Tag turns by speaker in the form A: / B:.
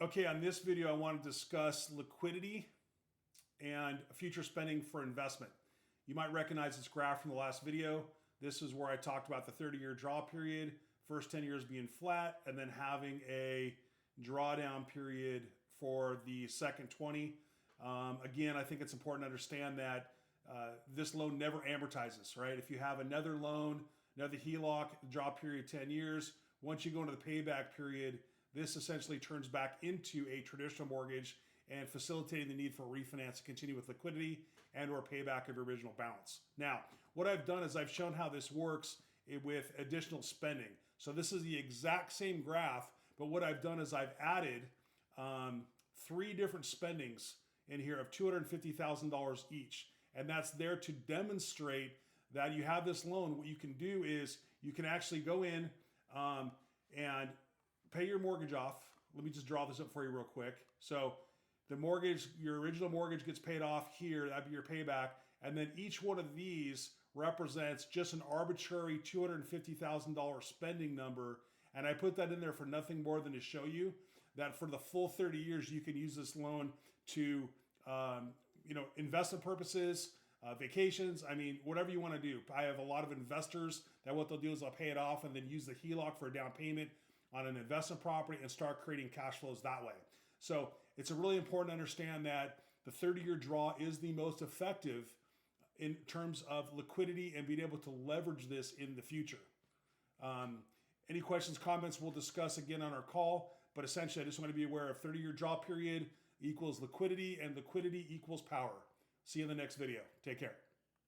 A: Okay, on this video, I want to discuss liquidity and future spending for investment. You might recognize this graph from the last video. This is where I talked about the 30-year draw period, first 10 years being flat, and then having a drawdown period for the second 20. Again, I think it's important to understand that this loan never amortizes, right? If you have another loan, another HELOC, draw period 10 years, once you go into the payback period, this essentially turns back into a traditional mortgage and facilitating the need for refinance to continue with liquidity and or payback of your original balance. Now, what I've done is I've shown how this works with additional spending. So this is the exact same graph, but what I've done is I've added three different spendings in here of $250,000 each. And that's there to demonstrate that you have this loan. What you can do is you can actually go in and pay your mortgage off. Let me just draw this up for you real quick. So the mortgage, your original mortgage gets paid off here. That'd be your payback. And then each one of these represents just an arbitrary $250,000 spending number. And I put that in there for nothing more than to show you that for the full 30 years, you can use this loan to, investment purposes, vacations. I mean, whatever you want to do. I have a lot of investors that what they'll do is they'll pay it off and then use the HELOC for a down payment on an investment property and start creating cash flows that way. So it's really important to understand that the 30-year draw is the most effective in terms of liquidity and being able to leverage this in the future. Any questions, comments, we'll discuss again on our call. But essentially, I just want to be aware of 30-year draw period equals liquidity and liquidity equals power. See you in the next video. Take care.